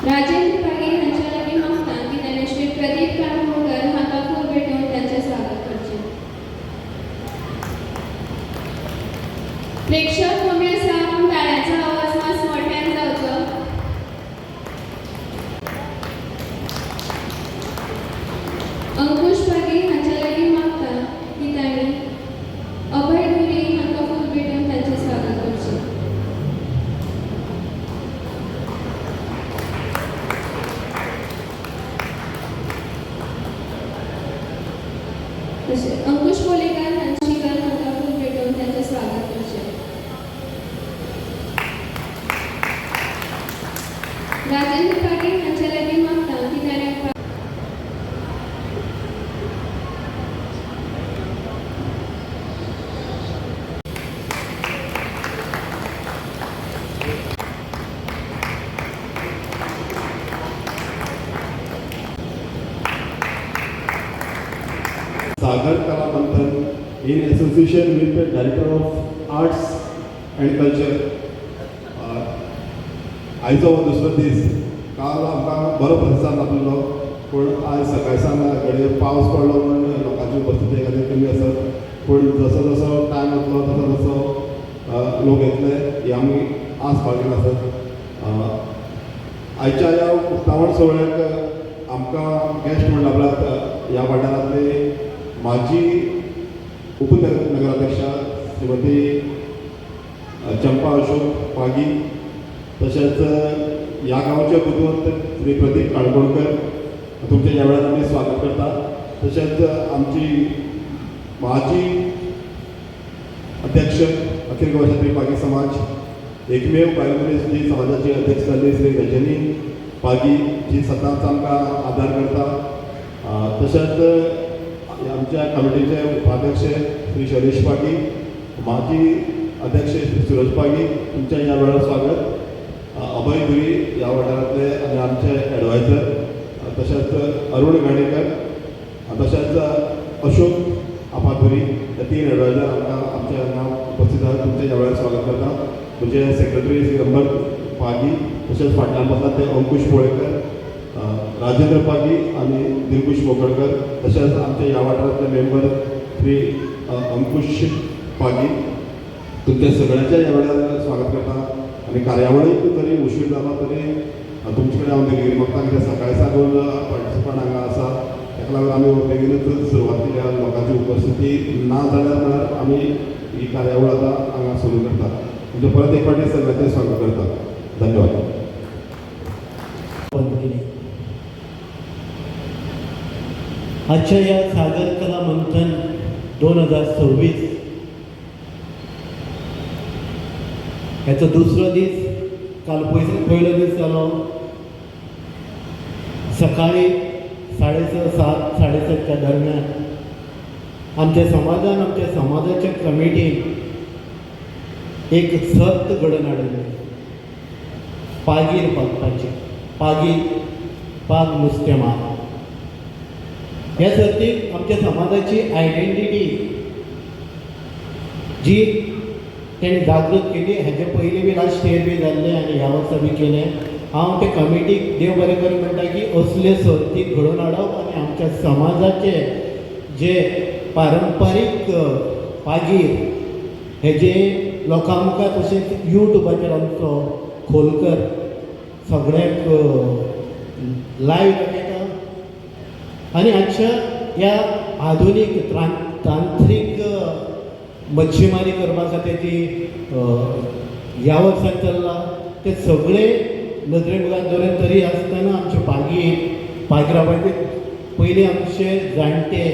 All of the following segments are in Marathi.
राजेंद्र पागे हांच्या लागीं मागता की ताणें श्री प्रदीप काणकोणकर हाका फूल भेटून तांचें स्वागत करचें. प्रेक्षक कमी आसा पूण ताळ्यांचो आवाज मात मोठ्यान जावचो. अंकुश पागे हांच्या लागीं मागता की तांणी अभय धुरी हाका फूल भेटून तांचें स्वागत करचें. तशेंच अंकुश कोलेकार हांची घर हाका फूल भेटून तांचें स्वागत करचें. राजेंद्र पागे हांच्या लागीं मागता की ताणें Sagar Kala Manthan in association with the Director of Arts and Culture. आयचो हो दुसरो दीस काल आमकां बरो प्रतिसाद लाभलो पूण आयज सकाळसान घडये पावस पडलो म्हणून लोकांची उपस्थिती खातीर कमी आसत पूण जसो जसो टायम वतलो तसो तसो लोक येतले ही आमी आस बाळगीत आसत. आयच्या ह्या उक्तावण सोहळ्याक आमकां गेस्ट म्हण लाभल्यात ह्या वाठारांतले माजी उपनगराध्यक्षा श्रीमती चंपा अशोक पागी, तशेंच ह्या गांवचे बुदवंत श्री प्रदीप काणकोणकर तुमचे ह्या वेळार आमी स्वागत करता. तशेंच आमची माजी अध्यक्ष अखिल गोवा क्षत्रीय पागी समाज एकमेव बायल मनीस जी समाजाची अध्यक्ष जाल्ली श्री रजनी पागी जी सदांच आमकां आदार करता. तशेंच आमच्या कमिटीचे उपाध्यक्ष श्री शैलेश पागी, माजी अध्यक्ष श्री सुरज पागी तुमच्या ह्या वेळार स्वागत. अभय धुरी ह्या वाठारांतले आनी आमचे एडवायझर, तशेंच अरुण गाणेकर, तशेंच अशोक आपाधुरी हे तीन एडवायझर आमकां आमच्या हांगा उपस्थित आसात. तुमचे ह्या वेळार स्वागत करता. तुमचे सेक्रेटरी श्री अंबर पागी, तशेंच फाटल्यान बसतात ते अंकुश पोळेकर, राजेंद्र पागी आणि दिलकुश मोकळकर, तशेंच आमचे ह्या वाठारांतले मेंबर श्री अंकुश पागी तुमच्या सगळ्यांच्या ह्या वेळार स्वागत करता. आनी कार्यावळीक तरी उशीर जाला तरी तुमचे कडेन हांव बेगीन मागता कित्याक सकाळी साकून पार्टिसिपंट हांगा आसा ताका लागून आमी बेगीनूच सुरवात केल्या. लोकांची उपस्थिती ना जाल्यार आमी ही कार्यावळ आतां हांगा सुरू करता. म्हणजे परत एक फावटी सगळ्यांचें स्वागत करता. धन्यवाद. आजच्या या सागर कला मंथन 2026 याचो दुसरो दीस काल पयलो दीस जालो. सकाळी 6:30 7:30च्या दरम्यान आमच्या समाजान आमच्या समाजाच्या कमिटीन एक सर्त घडोवन हाडली पागीर पागपाची. पागीर पाग नुस्तें मार. ह्या सर्तीक आमच्या समाजाची आयडेंटिटी जी तेणी जागृत केली. हेजे पयलीं बी लास्ट इयर बी जाल्ले आनी ह्या वर्सा बी केलें. हांव ते कमिटीक देव बरें करूं म्हणटा की असले सर्ती घडोवन हाडप आनी आमच्या समाजाचे जे पारंपारीक पागीर हेजे लोकां मुखार तशेंच यूट्यूबाचेर आमचो खोलकर सगळ्यांक लायव्ह दाखयता. आनी आजच्या ह्या आधुनीक तांत्रीक मच्छीमारी करपा खातीर जी ह्या वर्साक चल्ला ते सगळे नदरे मुखार दवरून तरी आसतना आमचे पागीरा खातीर पयलीं आमचे जाणटे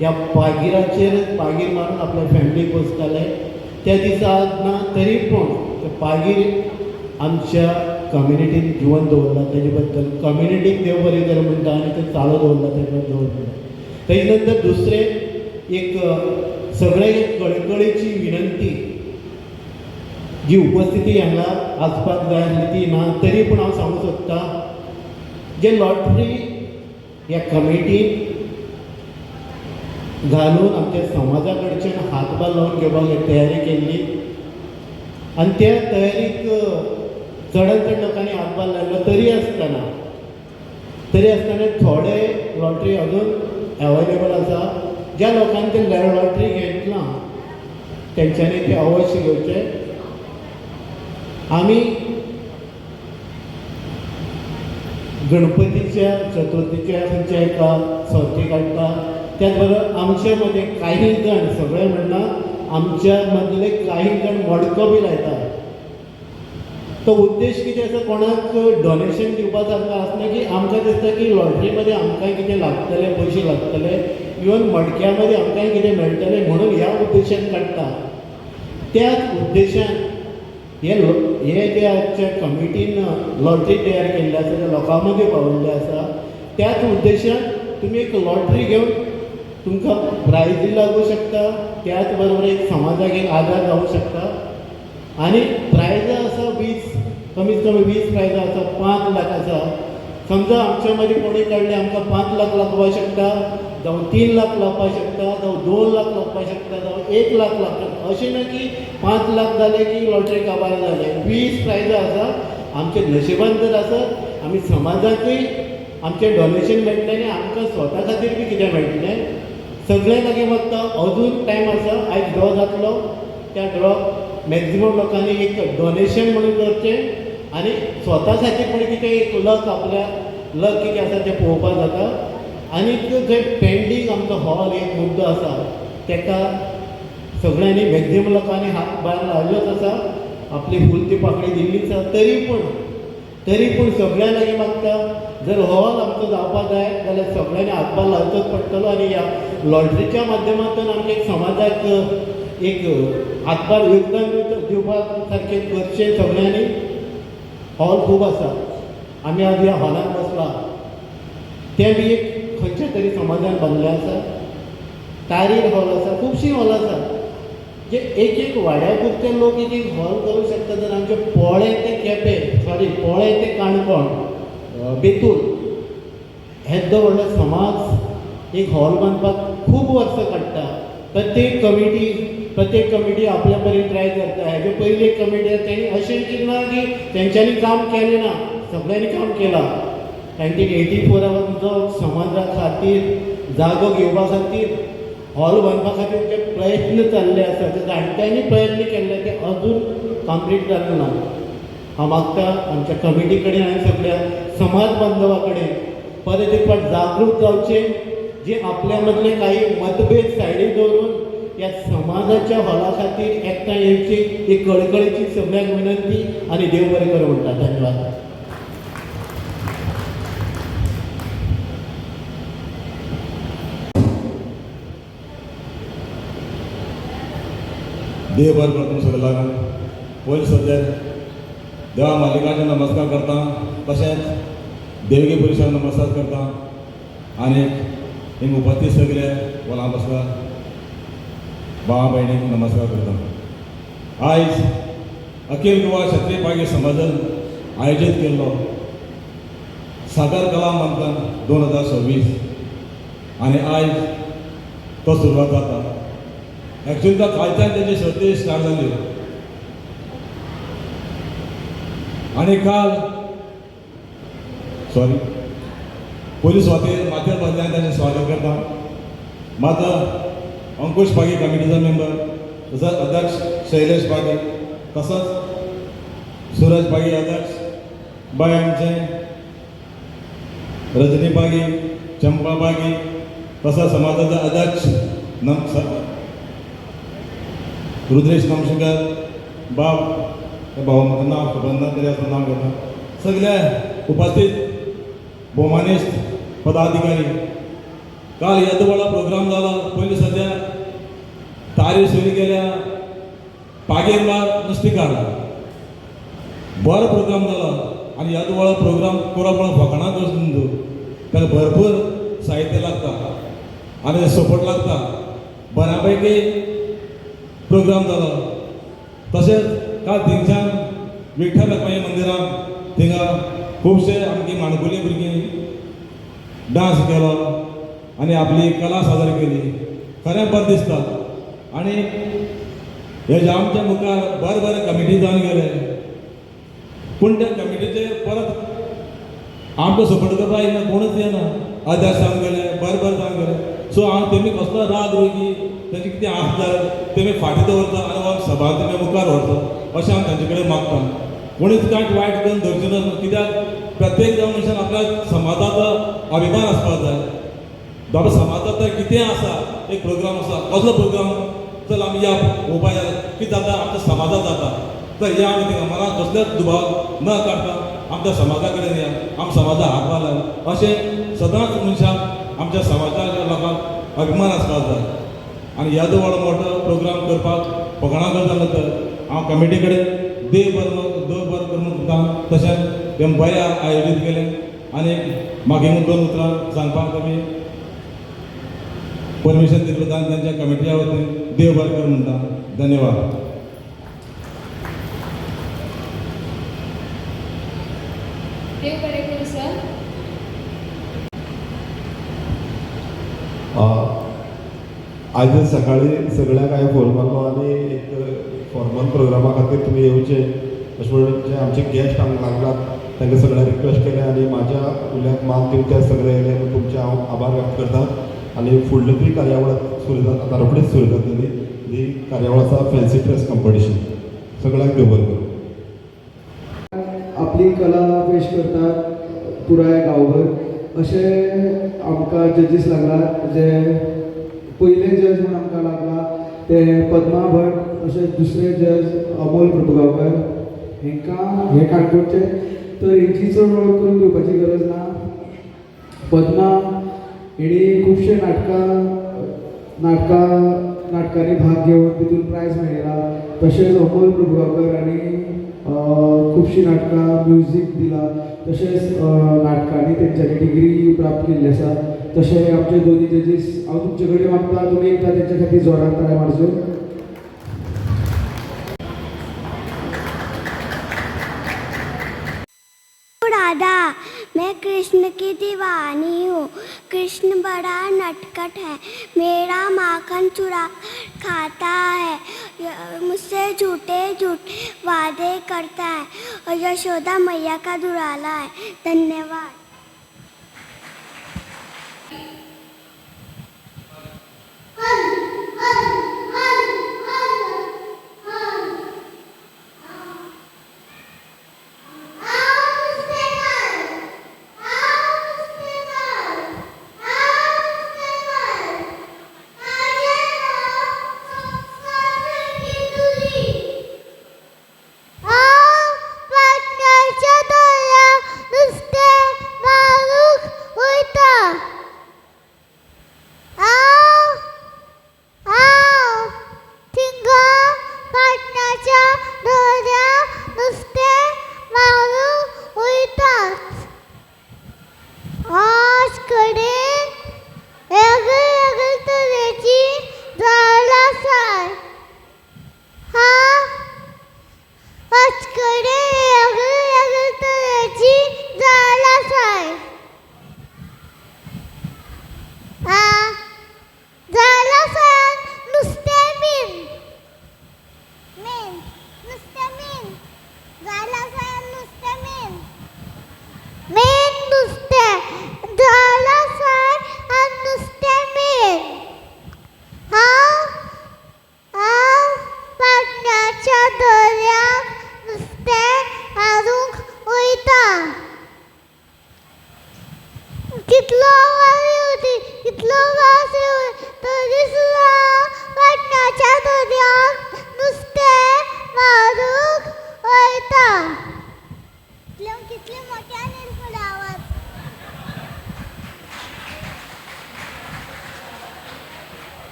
ह्या पागीराचेर पागीर मारून आपल्या फॅमिलीक बसताले. त्या दिसा ना तरी पूण ते पागीर आमच्या कम्युनिटीन जिवन दवरला. तेजे बद्दल कम्युनिटीक देव बरें करूं म्हणटा आनी ते चालू दवरला तेजे दवरला. तेजे नंतर दुसरें एक सगळे कळकळीची विनंती जी उपस्थिती हांगा आसपाक जाय आसली ती ना तरी पूण हांव सांगूंक सोदतां जे लॉटरी ह्या कमिटीन घालून आमच्या समाजा कडच्यान हातभार लावन घेवपाक तयारी केल्ली आनी त्या तयारीक चडांत चड लोकांनी हातभार लायलो तरी आसतना थोडे लॉटरी अजून अवेलेबल आसा. ज्या लोकांनी ते लॉटरी घेतला तेंच्यांनी ते अवश्य घेवचे. आमी गणपतीच्या चतुर्थीच्या खंयच्या एका सर्ती काडटा. त्याच बरोबर आमचे मदें काही जण, सगळे म्हणना, आमच्या मदले काही जण मडको बी लायता. तो उद्देश कितें आसा, कोणाक डोनेशन दिवपा सारको आसना की आमकां दिसता की लॉटरी मध्ये आमकां कितें लागतले, पयशे लागतले, इवन मडक्या मध्ये आमकां कितें मेळटलें म्हणून ह्या उद्देशान काडटा. त्याच उद्देशान हे जे आमच्या कमिटीन लॉटरी तयार केल्ली आसा, त्या लोकां मदीं पावल्ले आसा, त्याच उद्देशान तुमी एक लॉटरी घेवन तुमकां प्रायजी लागू शकता. त्याच बरोबर एक समाजाक एक आदार जावं शकता. आनी प्रायजां आसा 20, कमीत कमी 20 प्रायजां आसा. 5 लाख आसा. समजा आमच्या मदीं कोणी काडले आमकां 5 लाख लागपाक शकता, जावं 3 लाख लागपाक शकता, जावं 2 लाख लागपाक शकता, जावं 1 लाख लागता. अशें ना की 5 लाख जाले की लॉटरी काबार जाले. 20 प्रायजां आसा. आमचे नशिबान जर आसत आमी समाजाकूय आमचें डोनेशन मेळटलें आनी आमकां स्वता खातीर बी कितें मेळटलें. सगळे लागीं मागता अजून टायम आसा. आयज ड्रॉ जातलो. त्या ड्रॉ मॅक्झिमम लोकांनी एक डोनेशन म्हणून करचें आनी स्वता खातीर पण कितें एक लक, आपल्या लक कितें आसा तें पळोवपाक जाता. आनी जंय पेंडींग आमचो हॉल एक मुद्दो आसा तेका सगळ्यांनी मॅक्झिमम लोकांनी हात भायर लायलोच आसा. आपली फूल ती पाकळी दिल्लीच आसा. तरी पूण सगळ्यां लागीं मागता, जर हॉल आमचो जावपाक जाय जाल्यार सगळ्यांनी हातभार लावचोच पडटलो. आनी ह्या लॉटरीच्या माध्यमांतून आमकां एक समाजाक एक हातभार योगदान दिवपाक सारकें करचें सगळ्यांनी. हॉल खूब आसा. आमी आज ह्या हॉलान बसला, तें बी एक खंयच्या तरी समाजान बांदलें आसा. तारीर हॉल आसा, खुबशीं हॉल आसा. जे एक वाड्या पुरते लोक एक हॉल करूंक शकता. जर आमचे पोळे ते केपें, पोळे ते काणकोण, बेतूल येदो व्हडलो समाज एक हॉल बांदपाक खूब वर्सां काडटा. प्रत्येक कमिटी आपल्या परीन ट्राय करता. हेजे पयली एक कमिटी तेणी अशें चिंतना की तेंच्यांनी काम केलें ना, सगळ्यांनी काम केलां. 1984 जो समाजा खातीर जागो घेवपा खातीर हॉल बांदपा खातीर ते प्रयत्न चालले आसा. ते जाणट्यांनी प्रयत्न केल्ले, ते अजून कंप्लीट जालें ना. हांव मागता आमच्या कमिटी कडेन आनी सगळ्या समाज बांधवा कडेन परत एक फावट जागृत जावचें. जे आपल्या मदले काही मतभेद सायडीक दवरून ह्या समाजाच्या हॉला खातीर एकठांय येवची एक कळकळीची सगळ्यांक विनंती. आनी देव बरें करूं म्हणटा. धन्यवाद. देव बरें करता सगळ्यांक. पयलीं सद्या देवा मालिकाचे नमस्कार करता. तशेंच देवगी पुरुशांक नमस्कार करता. आनी हिंग उपस्थित सगळे वोलां बसला भावा भयणीक नमस्कार करता. आयज अखिल गोवा क्षत्रीय पागी समाजान आयोजीत केल्लो सागर कला मंथन 2026 आनी आयज तो सुरवात जाता. एक्चुअली तो कालच्यान तेजी सर्ती स्टार्ट जाली आनी काल पोलीस माथेर बदल्यान ताचें स्वागत करता. मात अंकुश पागी कमिटीचो मेंबर, तसोच अध्यक्ष शैलेश पागी, तसोच सूरज पागी अध्यक्ष, बाय आमचे रजनी पागी, चंपा पागी, तसोच समाजाचे अध्यक्ष रुद्रेश नामशेकर, बाब भाऊ नाव खबर तरी असं नाव घेता. सगळे उपस्थित भौमानिस्ट पदाधिकारी. काल येदो व्हडलो प्रोग्राम जालो. पयलीं सद्या तारी सुरू केल्या, पागेर मार नुस्तें काडला. बरो प्रोग्राम जालो आनी येदो व्हडलो प्रोग्राम करप म्हणून फकाणां वचून ताका भरपूर साहित्य लागता आनी सपोर्ट लागता. बऱ्यापैकी प्रोग्राम जालो. तशेंच काल थिंगच्यान विठ्ठल रखुमाई मंदिरान थिंगा खुबशे आमची माणकुली भुरगीं डान्स केलो आनी आपली कला सादर केली. खरें बरें दिसता. आनी हे जे आमच्या मुखार बरे कमिटी जावन गेले पूण त्या कमिटीचे परत आमकां सपोर्ट करपाक येना, कोणूच येना. आधार सांग गेले, बरें सांग गेले. सो हांव तेमी कसलो राग रोय की तेंचे कितें आसता तेमी फाटीं दवरता आनी हो सभा तेमी मुखार व्हरता अशें हांव तांचे कडेन मागता. कोणीच कांय वायट करून धरचें ना, कित्याक प्रत्येक जावन मनशान आपल्या समाजाचो अभिमान आसपाक जाय. बाबा समाजात तर कितें आसा, एक प्रोग्राम आसा, कसलो प्रोग्राम, चल आमी या पळोवपाक या, कितें जाता आमच्या समाजात जाता, तर या आमी थिंगा मनाक कसलेच दुबाव न काडटा आमच्या समाजा कडेन या, आमी समाजा हातभार लाय अशें सदांच मनशाक आमच्या समाजाच्या लोकांक अभिमान आसपाक जाय. आनी येदो व्हडलो मोठो प्रोग्राम करपाक फकाणां करता नंतर हांव कमिटी कडेन देव बरें कर म्हणटा. तशेंच तें बरें आयोजीत केलें आनी मागीर 2 उतरां सांगपाक तुमी परमिशन दिलें आनी तांच्या कमिटीच्या वतीन देव बरें कर म्हणटा. धन्यवाद. देव बरें करूं सर. आज सकाळी सगळ्यांक हांवें फोन मारलो आनी एक फॉर्मल प्रोग्रामा खातीर तुमी येवचे अशें म्हणून जे आमचे गेस्ट हांगा लागलात तांकां सगळ्यांक रिक्वेस्ट केलें आनी म्हाज्या उल्याक मान दिवन ते सगळे येयले म्हणून तुमचे हांव आभार व्यक्त करता. आनी फुडली ती कार्यावळ सुरू जाता, आतां रोखडीच सुरू जातली. ही कार्यावळ आसा फॅन्सी ड्रेस कॉम्पिटिशन. सगळ्यांक देव बरें करूं. आपली कला पेश करतात पुराय गांवभर. अशें आमकां जजीस लागला, जे पयले जज म्हूण आमकां लागला ते पद्मा भट, तशेंच दुसरे जज अमोल प्रभुगांवकर. हांकां हे काणकोणचे तर हेंची चड वळख करून दिवपाची गरज ना. पद्मा हिणी खुबशे नाटकांनी भाग घेवन तितून प्रायज मेळयला. तशेंच अमोल प्रभुगांवकर आनी खुबशीं नाटकां म्युजीक दिला. तशेंच नाटकांनी तेंच्यांनी डिग्री प्राप्त केल्ली आसा. तशें आमचे दोनी जजीस हांव तुमचे कडेन मागता तुमी एकदां तेंच्या खातीर जोरान ताळयो मारच्यो. राधा, मैं कृष्ण की दीवानी हूँ. कृष्ण बड़ा नटखट है, मेरा माखन चुरा खाता है, मुझसे झूठे वादे करता है और यशोदा मैया का दुलारा है. धन्यवाद.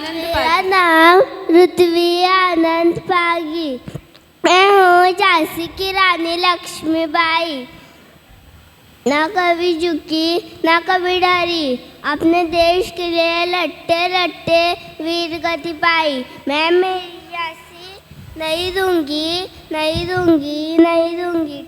मेरा नाम रुतवी आनंद पागी. मैं हूँ झांसी की रानी लक्ष्मीबाई. ना कभी झुकी ना कभी डरी, अपने देश के लिए लड़ते लड़ते वीर गति पाई. मैं मेरी झांसी नहीं दूंगी, नहीं दूंगी, नहीं दूंगी.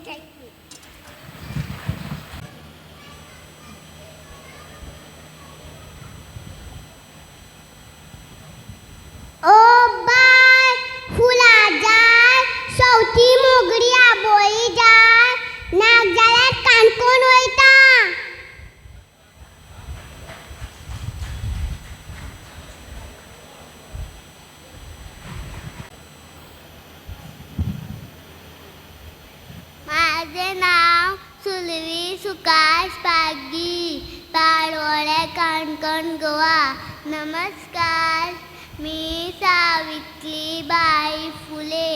माझे नाव सुलवी सुकाश पागी, पाडवळे काणकोण गोवा. नमस्कार, मी सावित्रीबाई फुले,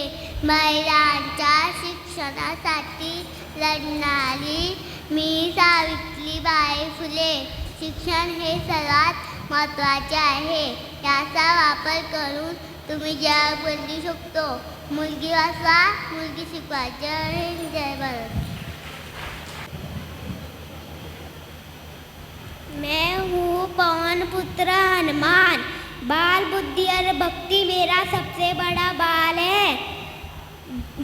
महिलांच्या शिक्षणासाठी लढणारी मी सावित्रीबाई फुले. शिक्षण हे सर्वात महत्त्वाचे आहे. याचा वापर करून तुम्ही जग बदलू शकतो. मुलगी वाचवा, मुलगी शिकवा. जय हिंद, जय भारत. मैं हूँ पवन पुत्र हनुमान. बाल बुद्धि और भक्ति मेरा सबसे बड़ा बाल है.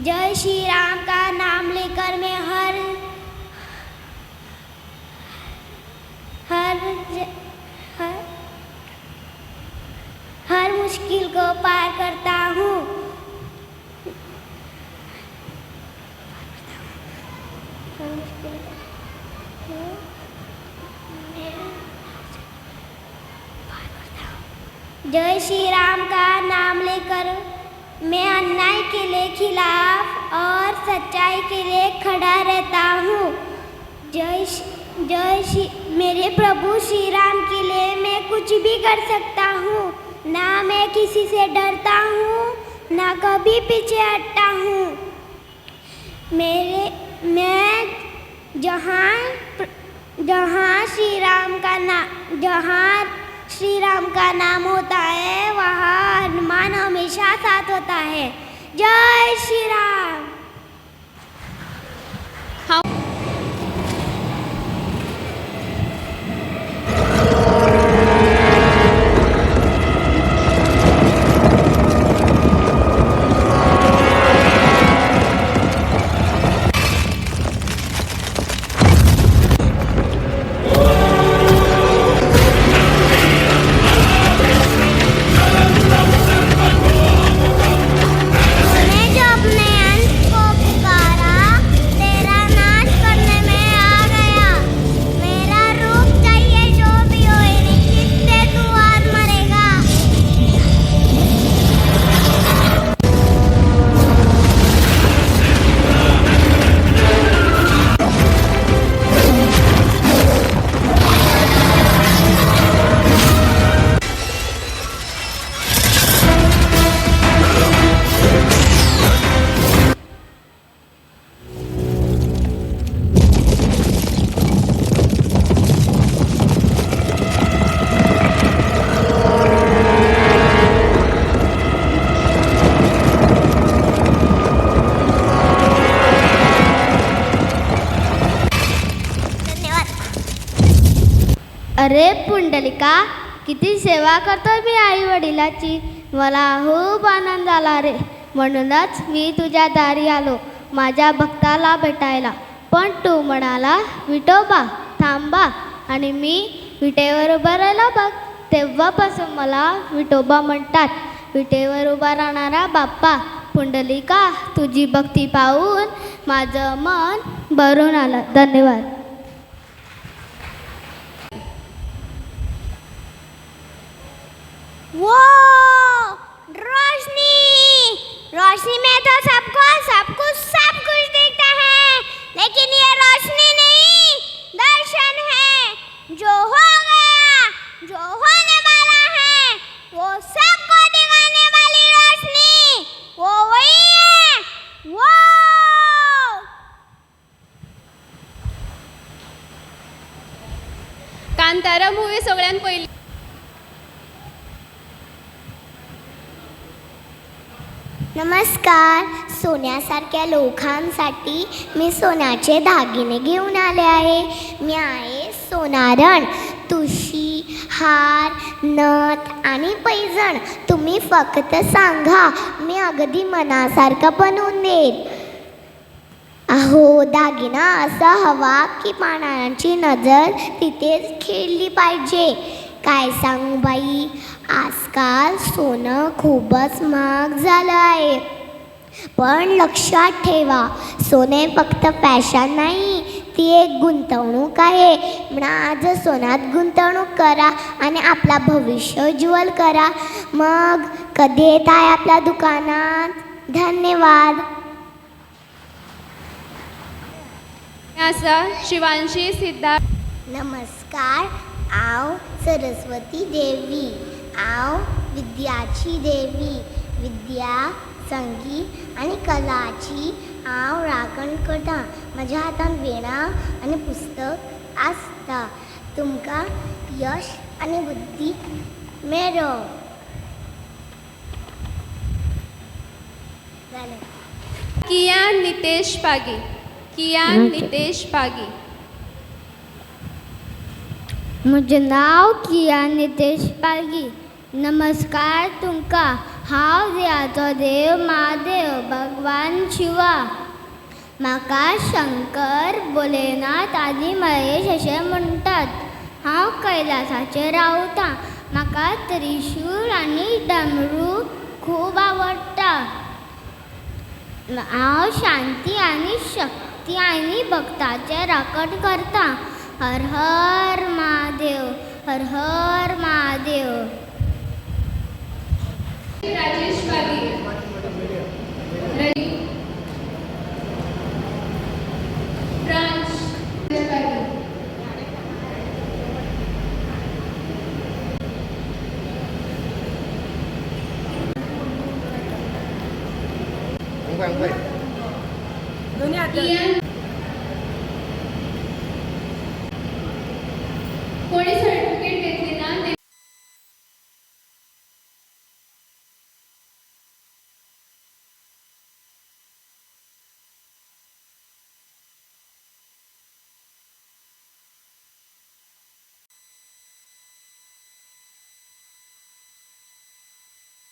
जय श्री राम का नाम लेकर मैं हर मुश्किल को पार करता हूँ. जय श्री राम का नाम लेकर मैं अन्याय के खिलाफ और सच्चाई के लिए खड़ा रहता हूँ. मेरे प्रभु श्री राम के लिए मैं कुछ भी कर सकता हूँ. ना मैं किसी से डरता हूँ, ना कभी पीछे हटता हूँ. मैं जहाँ श्री राम का नाम होता है वहाँ हनुमान हमेशा साथ होता है. जय श्री राम. अरे पुंडलिका, किती सेवा करतो मी आई वडिलाची. मला खूप आनंद झाला रे. म्हणूनच मी तुझ्या दारी आलो माझ्या भक्ताला भेटायला. पण तू म्हणाला विठोबा थांबा आणि मी विटेवर उभा राहिला बघ. तेव्हापासून मला विठोबा म्हणतात. विटेवर उभा राहणारा बाप्पा. पुंडलिका, तुझी भक्ती पाहून माझं मन भरून आलं. धन्यवाद. वो रोशनी में तो सब कुछ दिखता है, लेकिन ये रोशनी नहीं, दर्शन है. जो हो गया, जो होने वाला है, वो सबको दिखाने वाली रोशनी, वो वही है. वो कांतारा मूवी सगळ्यात पहिली. नमस्कार. सोन्यासारख्या लोकांसाठी मी सोन्याचे दागिने घेऊन आले आहे. मी आहे सोनारण, तुशी, हार, नथ आणि पैजण. तुम्ही फक्त सांगा, मी अगदी मनासारखं बनवून देईन. अहो, दागिना असा हवा की पानांची नजर तिथेच खेळली पाहिजे. काय सांगू बाई, आजकाल सोनं खूपच महाग झालं आहे. पण लक्षात ठेवा, सोने फक्त फॅशन नाही, ती एक गुंतवणूक आहे. म्हणून आज सोन्यात गुंतवणूक करा आणि आपला भविष्य उज्ज्वल करा. मग कधी येत आहे आपल्या दुकानात? धन्यवाद. आसा शिवांशी सिद्धार्थ. नमस्कार, हांव सरस्वती देवी. हांव विद्याची देवी. विद्या, संगीत आनी कलाची हांव राखण करतां. म्हज्या हातांत वेणा आनी पुस्तक आसता. तुमकां यश आनी बुद्धी मेळो. जालें. कियान नितेश पागी. कियान नितेश पागी. म्हजें नांव कियान नितेश पागी. नमस्कार तुमकां. हांव देवाचो देव महादेव भगवान शिवा. म्हाका शंकर, भोलेनाथ आनी महेश अशें म्हणटात. हांव कैलासाचेर रावतां. म्हाका त्रिशूल आनी डमरू खूब आवडटा. हांव शांती आनी शक्ती आनी भक्ताचें राखण करतां. हर हर महादेव, हर हर महादेव. राजेश पागी. प्रांश पागी. कियान कोणी